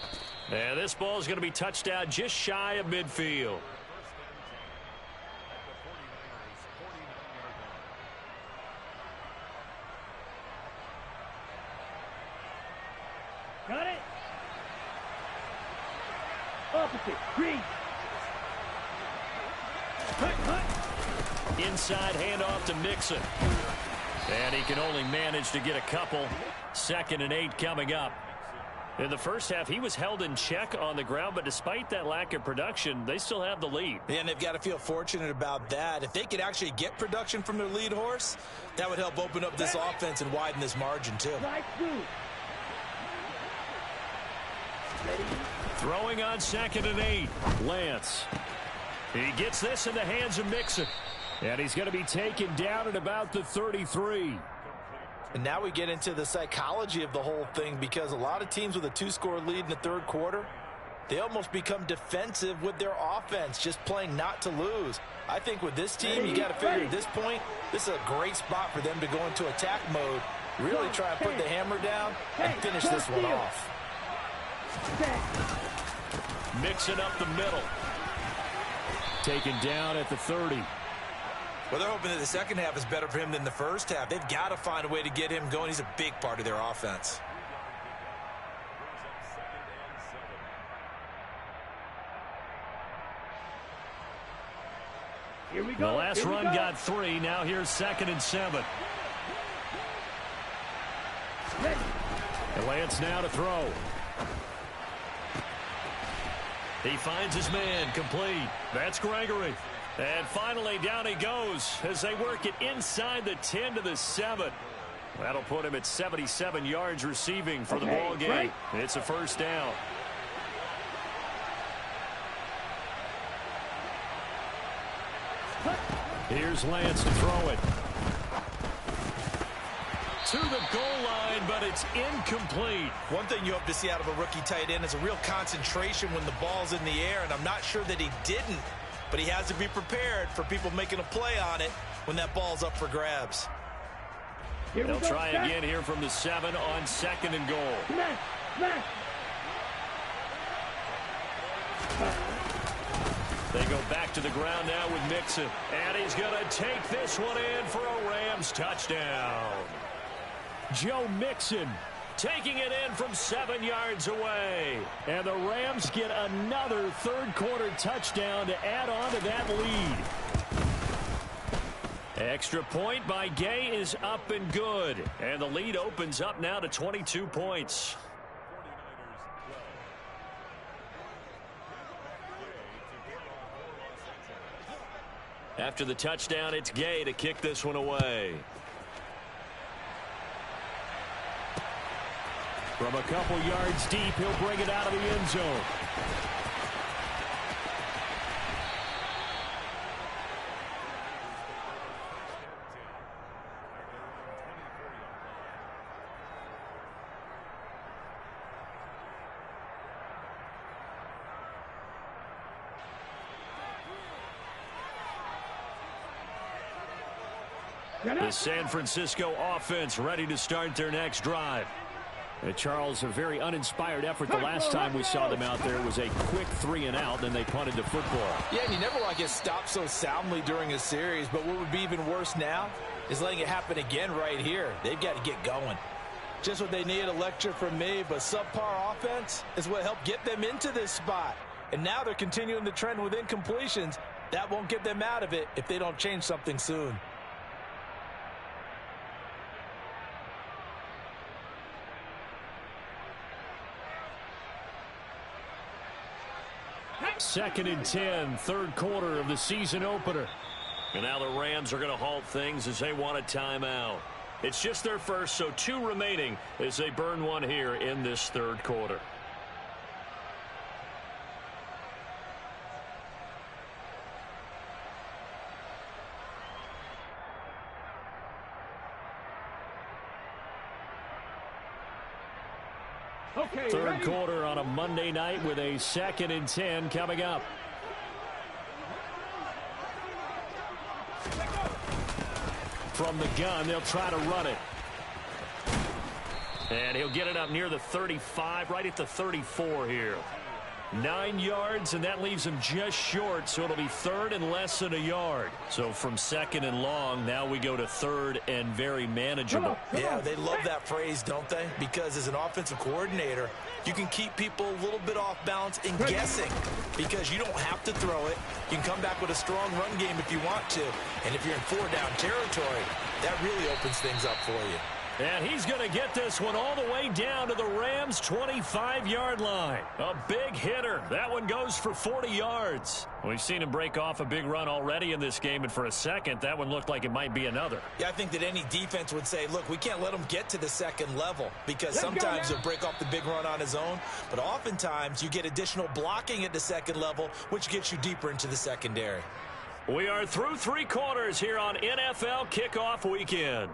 And this ball is going to be touched out just shy of midfield. Got it. Opposite. Green. Inside handoff to Mixon. And he can only manage to get a couple. 2nd and 8 coming up. In the first half, he was held in check on the ground, but despite that lack of production, they still have the lead. And they've got to feel fortunate about that. If they could actually get production from their lead horse, that would help open up this offense and widen this margin too. Throwing on 2nd and 8. Lance. He gets this in the hands of Mixon. And he's going to be taken down at about the 33. And now we get into the psychology of the whole thing, because a lot of teams with a 2-score lead in the 3rd quarter, they almost become defensive with their offense, just playing not to lose. I think with this team, you got to figure at this point, this is a great spot for them to go into attack mode, really try and put the hammer down and finish this one off. Mixing up the middle. Taken down at the 30. Well, they're hoping that the second half is better for him than the first half. They've got to find a way to get him going. He's a big part of their offense. Here we go. The last run got 3. Now here's 2nd and 7. And Lance now to throw. He finds his man, complete. That's Gregory. And finally down he goes as they work it inside the 10 to the 7. That'll put him at 77 yards receiving for the ball game. Right. It's a 1st down. Here's Lance to throw it. To the goal line, but it's incomplete. One thing you hope to see out of a rookie tight end is a real concentration when the ball's in the air, and I'm not sure that he didn't, but he has to be prepared for people making a play on it when that ball's up for grabs. They'll try again here from the 7 on 2nd and goal. They go back to the ground now with Mixon. And he's going to take this one in for a Rams touchdown. Joe Mixon taking it in from 7 yards away. And the Rams get another 3rd quarter touchdown to add on to that lead. Extra point by Gay is up and good. And the lead opens up now to 22 points. After the touchdown, it's Gay to kick this one away. From a couple yards deep, he'll bring it out of the end zone. The San Francisco offense ready to start their next drive. Charles, a very uninspired effort the last time we saw them out there. Was a quick 3-and-out, then they punted the football. Yeah, and you never want to get stopped so soundly during a series, but what would be even worse now is letting it happen again right here. They've got to get going. Just what they need, a lecture from me, but subpar offense is what helped get them into this spot. And now they're continuing the trend with incompletions. That won't get them out of it if they don't change something soon. Second and 10, third quarter of the season opener. And now the Rams are going to halt things as they want a timeout. It's just their first, so 2 remaining as they burn one here in this third quarter. Okay, Third ready? quarter on a Monday night with a second and 10 coming up. From the gun, they'll try to run it. And he'll get it up near the 35, right at the 34 here. 9 yards, and that leaves him just short, so it'll be third and less than a yard. So from second and long, now we go to third and very manageable. Yeah, they love that phrase, don't they? Because as an offensive coordinator, you can keep people a little bit off balance and guessing because you don't have to throw it. You can come back with a strong run game if you want to. And if you're in 4-down territory, that really opens things up for you. And he's going to get this one all the way down to the Rams' 25-yard line. A big hitter. That one goes for 40 yards. We've seen him break off a big run already in this game, and for a second, that one looked like it might be another. Yeah, I think that any defense would say, look, we can't let him get to the second level because sometimes he'll break off the big run on his own, but oftentimes you get additional blocking at the second level, which gets you deeper into the secondary. We are through 3 quarters here on NFL Kickoff Weekend.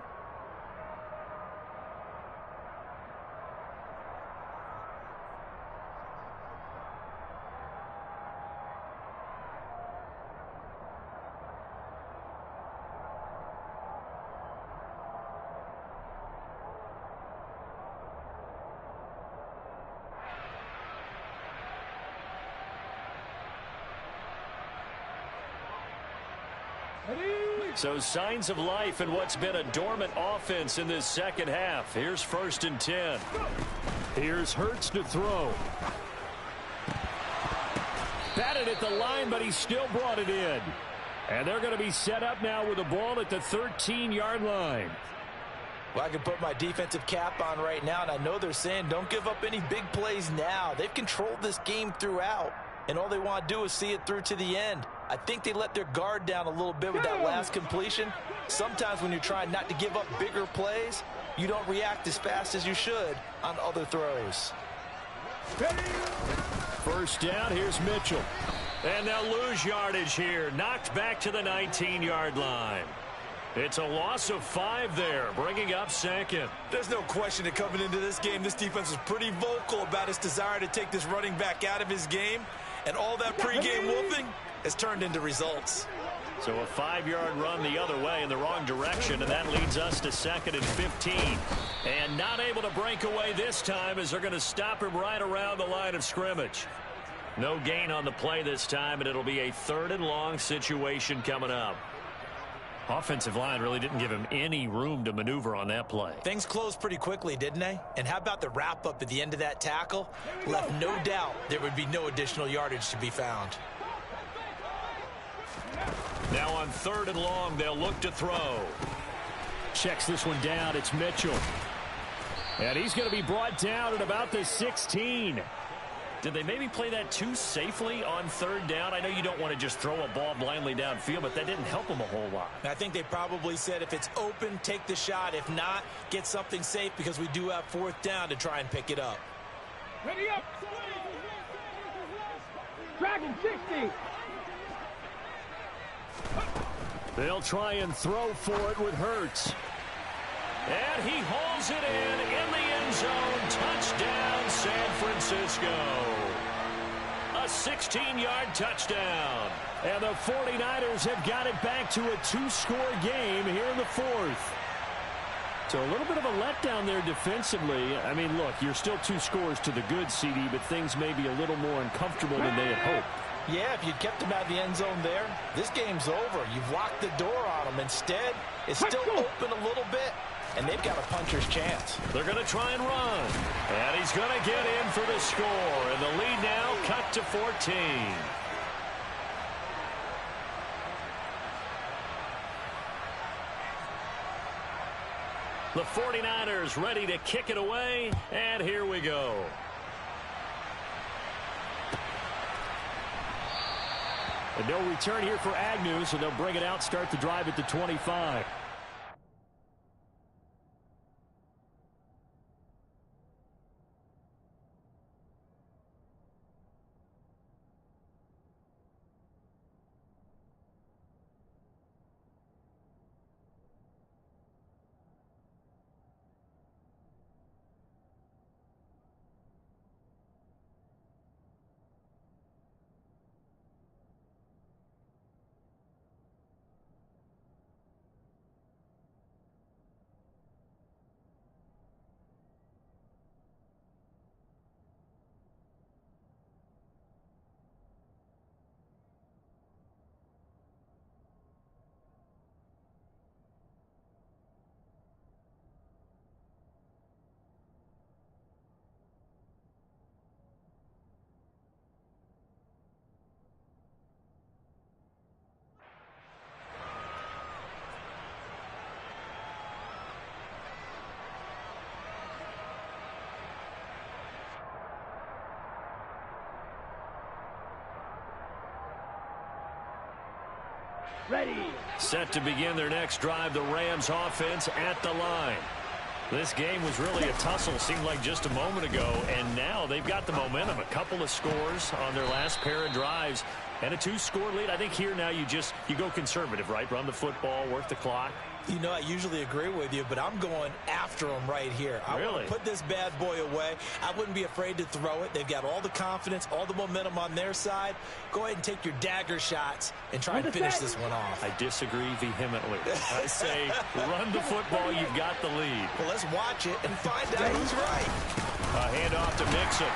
So signs of life in what's been a dormant offense in this second half. Here's first and 10. Here's Hurts to throw. Batted at the line, but he still brought it in. And they're going to be set up now with the ball at the 13-yard line. Well, I can put my defensive cap on right now, and I know they're saying don't give up any big plays now. They've controlled this game throughout, and all they want to do is see it through to the end. I think they let their guard down a little bit with that last completion. Sometimes when you're trying not to give up bigger plays, you don't react as fast as you should on other throws. First down, here's Mitchell. And they'll lose yardage here. Knocked back to the 19-yard line. It's a loss of 5 there, bringing up second. There's no question that coming into this game, this defense was pretty vocal about its desire to take this running back out of his game. And all that pregame whooping has turned into results. So a 5-yard run the other way in the wrong direction, and that leads us to second and 15. And not able to break away this time as they're going to stop him right around the line of scrimmage. No gain on the play this time, and it'll be a third and long situation coming up. Offensive line really didn't give him any room to maneuver on that play. Things closed pretty quickly, didn't they? And how about the wrap-up at the end of that tackle? Left no doubt there would be no additional yardage to be found. Now on third and long, they'll look to throw. Checks this one down. It's Mitchell. And he's going to be brought down at about the 16. Did they maybe play that too safely on third down? I know you don't want to just throw a ball blindly downfield, but that didn't help them a whole lot. I think they probably said if it's open, take the shot. If not, get something safe because we do have fourth down to try and pick it up. Ready up. Dragon 60. They'll try and throw for it with Hurts. And he hauls it in the end zone. Touchdown, San Francisco. A 16-yard touchdown. And the 49ers have got it back to a 2-score game here in the fourth. So a little bit of a letdown there defensively. I mean, look, you're still 2 scores to the good, CD, but things may be a little more uncomfortable than they had hoped. Yeah, if you'd kept them out of the end zone there, this game's over. You've locked the door on them. Instead, it's still open a little bit, and they've got a puncher's chance. They're going to try and run. And he's going to get in for the score. And the lead now cut to 14. The 49ers ready to kick it away. And here we go. And no return here for Agnew, so they'll bring it out, start the drive at the 25. Ready. Set to begin their next drive, the Rams offense at the line. This game was really a tussle, seemed like just a moment ago, and now they've got the momentum. A couple of scores on their last pair of drives and a 2-score lead. I think here now you go conservative, right? Run the football, work the clock. You know, I usually agree with you, but I'm going after them right here. I want to put this bad boy away. I wouldn't be afraid to throw it. They've got all the confidence, all the momentum on their side. Go ahead and take your dagger shots and try and finish this one off. I disagree vehemently. I say run the football. You've got the lead. Well, let's watch it and find out who's right. A handoff to Mixon.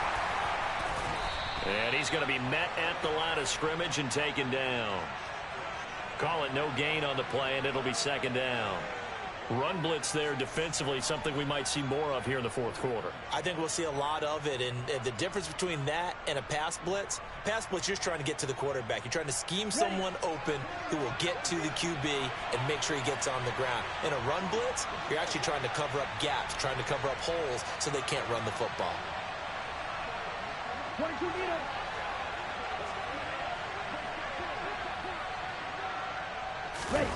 And he's going to be met at the line of scrimmage and taken down. Call it no gain on the play, and it'll be second down. Run blitz there defensively, something we might see more of here in the fourth quarter. I think we'll see a lot of it, and the difference between that and a pass blitz, you're just trying to get to the quarterback. You're trying to scheme someone open who will get to the QB and make sure he gets on the ground. In a run blitz, you're actually trying to cover up gaps, trying to cover up holes so they can't run the football. 22 meters. Ready.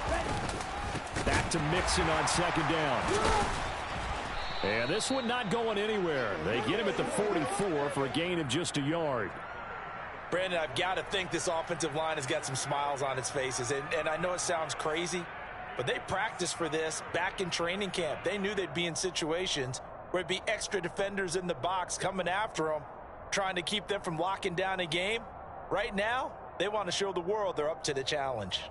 Back to Mixon on second down. And this one not going anywhere. They get him at the 44 for a gain of just a yard. Brandon, I've got to think this offensive line has got some smiles on its faces. And I know it sounds crazy, but they practiced for this back in training camp. They knew they'd be in situations where it'd be extra defenders in the box coming after them, trying to keep them from locking down a game. Right now, they want to show the world they're up to the challenge.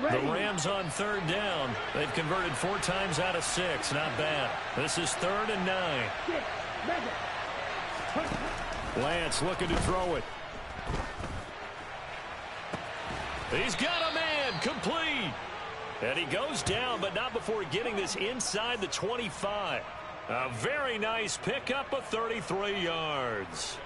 The Rams on third down. They've converted 4 times out of 6. Not bad. This is 3rd and 9. Lance looking to throw it. He's got a man. Complete. And he goes down, but not before getting this inside the 25. A very nice pickup of 33 yards.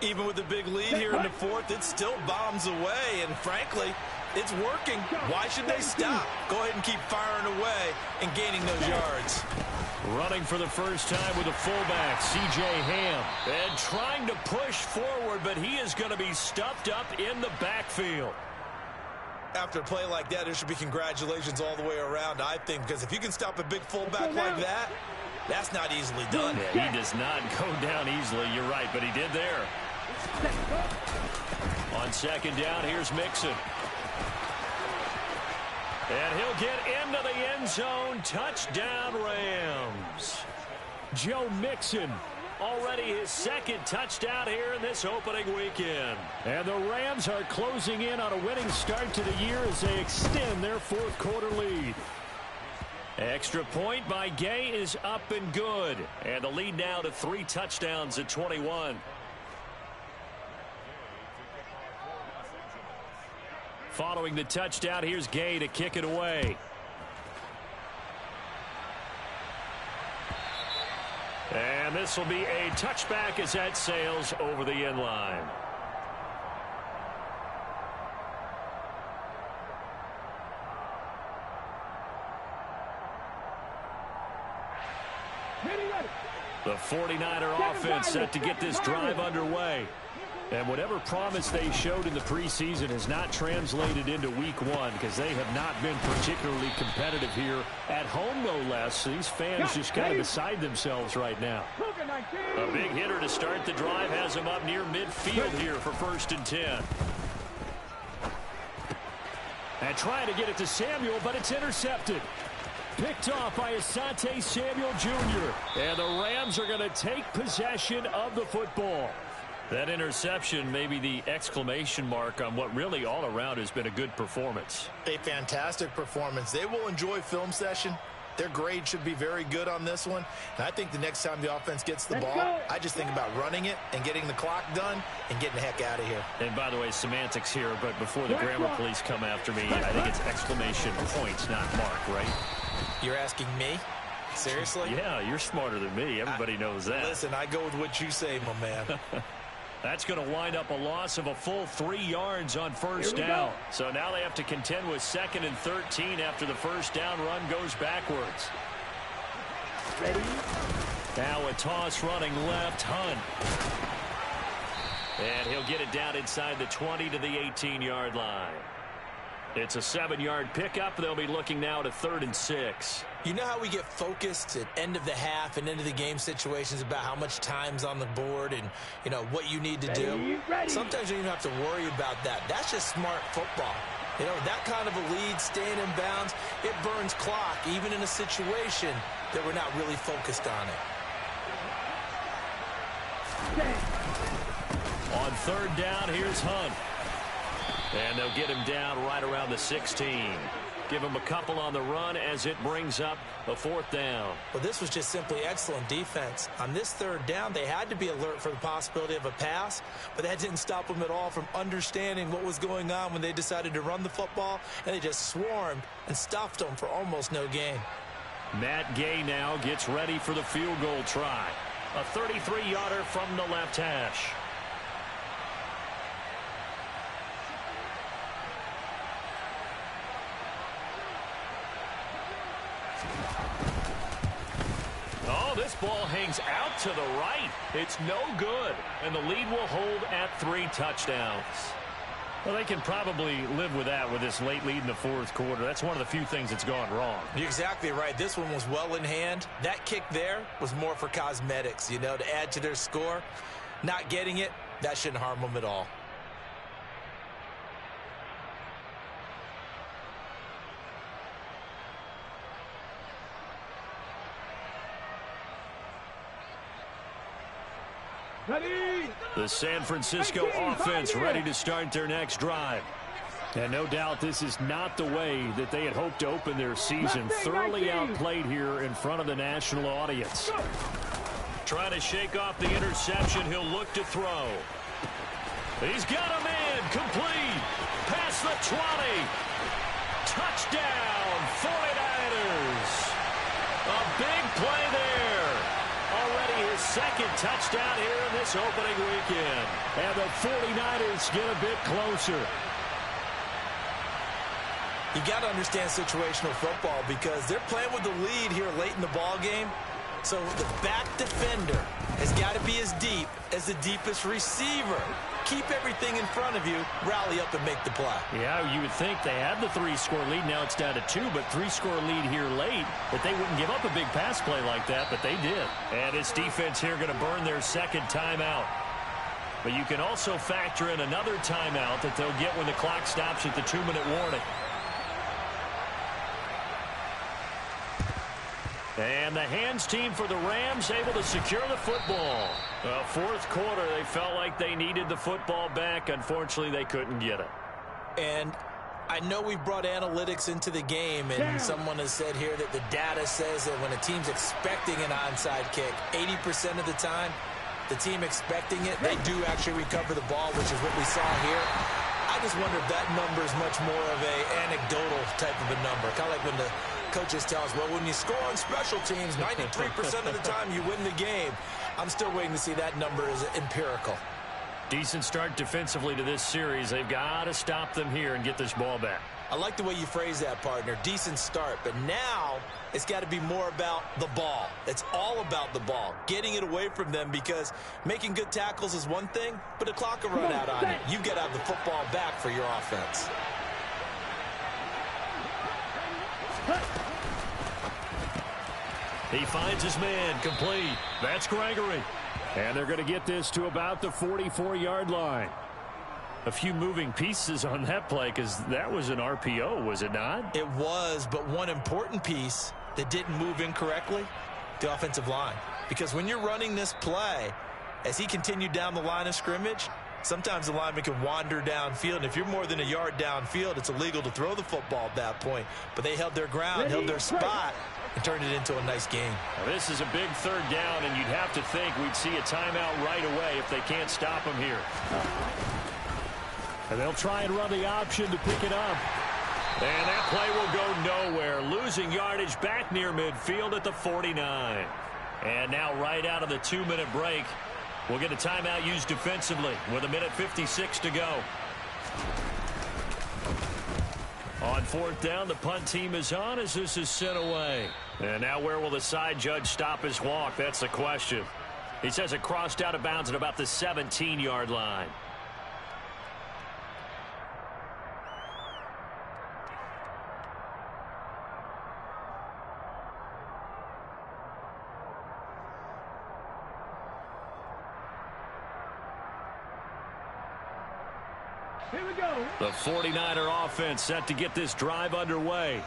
Even with the big lead here in the fourth, it still bombs away. And frankly, it's working. Why should they stop? Go ahead and keep firing away and gaining those yards. Running for the first time with a fullback, C.J. Ham. And trying to push forward, but he is going to be stuffed up in the backfield. After a play like that, there should be congratulations all the way around, I think, because if you can stop a big fullback like that, that's not easily done. Yeah, he does not go down easily, you're right, but he did there. On second down, here's Mixon. And he'll get into the end zone. Touchdown, Rams. Joe Mixon already his second touchdown here in this opening weekend. And the Rams are closing in on a winning start to the year as they extend their fourth quarter lead. Extra point by Gay is up and good. And the lead now to 3 touchdowns at 21. Following the touchdown, here's Gay to kick it away. And this will be a touchback as that sails over the end line. The 49er offense set to get this drive underway. And whatever promise they showed in the preseason has not translated into week 1 because they have not been particularly competitive here at home, no less. These fans just kind of beside themselves right now. A big hitter to start the drive has him up near midfield here for 1st and 10. And trying to get it to Samuel, but it's intercepted. Picked off by Asante Samuel Jr. And the Rams are going to take possession of the football. That interception may be the exclamation mark on what really all around has been a good performance. A fantastic performance. They will enjoy film session. Their grade should be very good on this one. And I think the next time the offense gets the ball, I just think about running it and getting the clock done and getting the heck out of here. And by the way, semantics here, but before the grammar police come after me, I think it's exclamation points, not mark, right? You're asking me? Seriously? Yeah, you're smarter than me. Everybody knows that. Listen, I go with what you say, my man. That's going to wind up a loss of a full 3 yards on 1st down. So now they have to contend with 2nd and 13 after the 1st down run goes backwards. Ready? Now a toss running left, Hunt. And he'll get it down inside the 20 to the 18-yard line. It's a 7-yard pickup. They'll be looking now to 3rd and 6. You know how we get focused at end of the half and end of the game situations about how much time's on the board and, you know, what you need to do? Sometimes you don't even have to worry about that. That's just smart football. You know, that kind of a lead, staying in bounds, it burns clock, even in a situation that we're not really focused on it. On 3rd down, here's Hunt. And they'll get him down right around the 16. Give him a couple on the run as it brings up a 4th down. Well, this was just simply excellent defense. On this 3rd down, they had to be alert for the possibility of a pass, but that didn't stop them at all from understanding what was going on when they decided to run the football, and they just swarmed and stuffed them for almost no gain. Matt Gay now gets ready for the field goal try. A 33-yarder from the left hash. Oh, this ball hangs out to the right. It's no good, and the lead will hold at 3 touchdowns. Well, they can probably live with that with this late lead in the 4th quarter. That's one of the few things that's gone wrong. You're exactly right. This one was well in hand. That kick there was more for cosmetics, you know, to add to their score. Not getting it, that shouldn't harm them at all. Ready? The San Francisco offense ready to start their next drive. And no doubt this is not the way that they had hoped to open their season. Thoroughly outplayed here in front of the national audience. Trying to shake off the interception. He'll look to throw. He's got a man. Complete. Past the 20. Touchdown, 49ers. A big play there. Already his 2nd touchdown here in this opening weekend. And the 49ers get a bit closer. You got to understand situational football because they're playing with the lead here late in the ball game. So the back defender has got to be as deep as the deepest receiver. Keep everything in front of you, rally up and make the play. Yeah, you would think they had the 3-score lead. Now it's down to 2, but 3-score lead here late. That they wouldn't give up a big pass play like that, but they did. And this defense here going to burn their 2nd timeout. But you can also factor in another timeout that they'll get when the clock stops at the 2-minute warning. And the hands team for the Rams able to secure the football. Well, fourth quarter, they felt like they needed the football back. Unfortunately, they couldn't get it. And I know we brought analytics into the game, and someone has said here that the data says that when a team's expecting an onside kick, 80% of the time, the team expecting it, they do actually recover the ball, which is what we saw here. I just wonder if that number is much more of an anecdotal type of a number. Kind of like when the coaches tell us, well, when you score on special teams, 93% of the time you win the game. I'm still waiting to see that number is empirical. Decent start defensively to this series. They've got to stop them here and get this ball back. I like the way you phrase that, partner. Decent start. But now it's got to be more about the ball. It's all about the ball. Getting it away from them, because making good tackles is one thing, but the clock will run out on it. You've got to have the football back for your offense. He finds his man, complete. That's Gregory. And they're going to get this to about the 44-yard line. A few moving pieces on that play, because that was an RPO, was it not? It was, but one important piece that didn't move incorrectly, the offensive line. Because when you're running this play, as he continued down the line of scrimmage, sometimes the lineman can wander downfield. And if you're more than a yard downfield, it's illegal to throw the football at that point. But they held their ground, held their spot, and turned it into a nice game. Now, this is a big third down, and you'd have to think we'd see a timeout right away if they can't stop him here. And they'll try and run the option to pick it up. And that play will go nowhere. Losing yardage back near midfield at the 49. And now right out of the 2-minute break, we'll get a timeout used defensively with 1:56 to go. On fourth down, the punt team is on as this is sent away. And now where will the side judge stop his walk? That's the question. He says it crossed out of bounds at about the 17-yard line. Here we go. The 49er offense set to get this drive underway.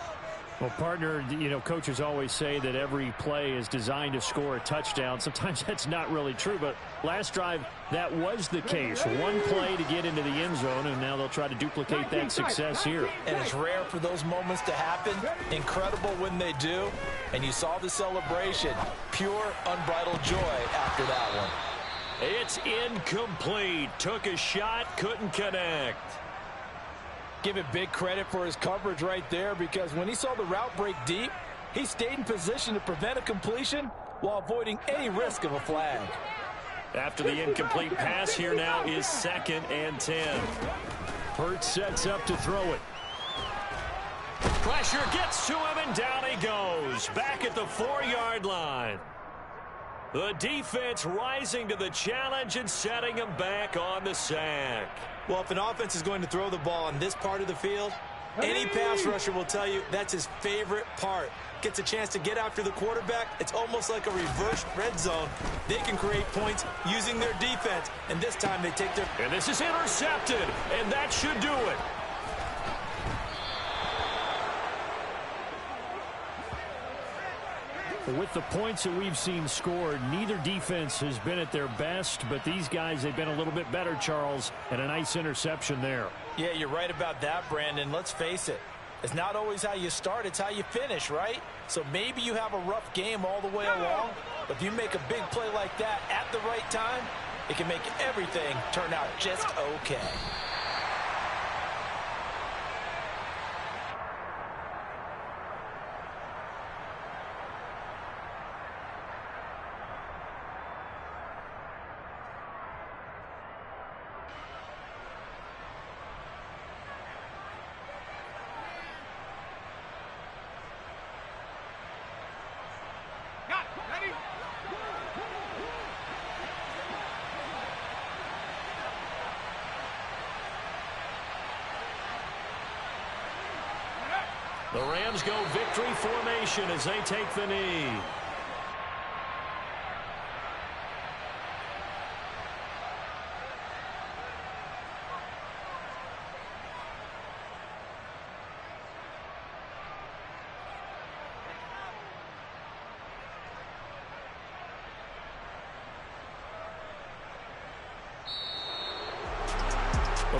Well, partner, you know, coaches always say that every play is designed to score a touchdown. Sometimes that's not really true, but last drive, that was the case. One play to get into the end zone, and now they'll try to duplicate that success here. And it's rare for those moments to happen. Incredible when they do. And you saw the celebration. Pure, unbridled joy after that one. It's incomplete. Took a shot, couldn't connect. Give it big credit for his coverage right there, because when he saw the route break deep, he stayed in position to prevent a completion while avoiding any risk of a flag. After the incomplete pass, here now is 2nd and 10. Hurts sets up to throw it. Pressure gets to him, and down he goes. Back at the 4-yard line. The defense rising to the challenge and setting him back on the sack. Well, if an offense is going to throw the ball on this part of the field, any pass rusher will tell you that's his favorite part. Gets a chance to get after the quarterback. It's almost like a reverse red zone. They can create points using their defense, and this time they take their... And this is intercepted, and that should do it. With the points that we've seen scored, neither defense has been at their best, but these guys, they've been a little bit better, Charles, and a nice interception there. Yeah, you're right about that, Brandon. Let's face it. It's not always how you start, it's how you finish, right? So maybe you have a rough game all the way along, but if you make a big play like that at the right time, it can make everything turn out just okay. The Rams go victory formation as they take the knee.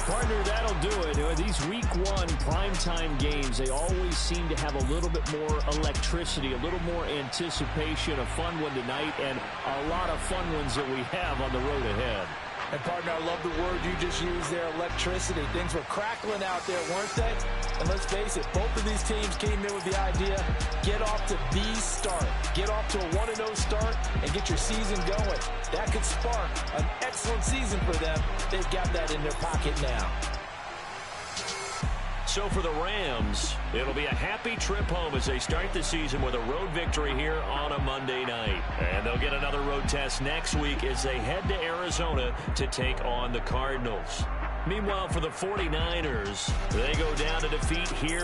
Partner, that'll do it. These Week 1 primetime games, they always seem to have a little bit more electricity, a little more anticipation, a fun one tonight, and a lot of fun ones that we have on the road ahead. And, partner, I love the word you just used there, electricity. Things were crackling out there, weren't they? And let's face it, both of these teams came in with the idea, get off to the start. Get off to a 1-0 start and get your season going. That could spark an excellent season for them. They've got that in their pocket now. So for the Rams, it'll be a happy trip home as they start the season with a road victory here on a Monday night. And they'll get another road test next week as they head to Arizona to take on the Cardinals. Meanwhile, for the 49ers, they go down to defeat here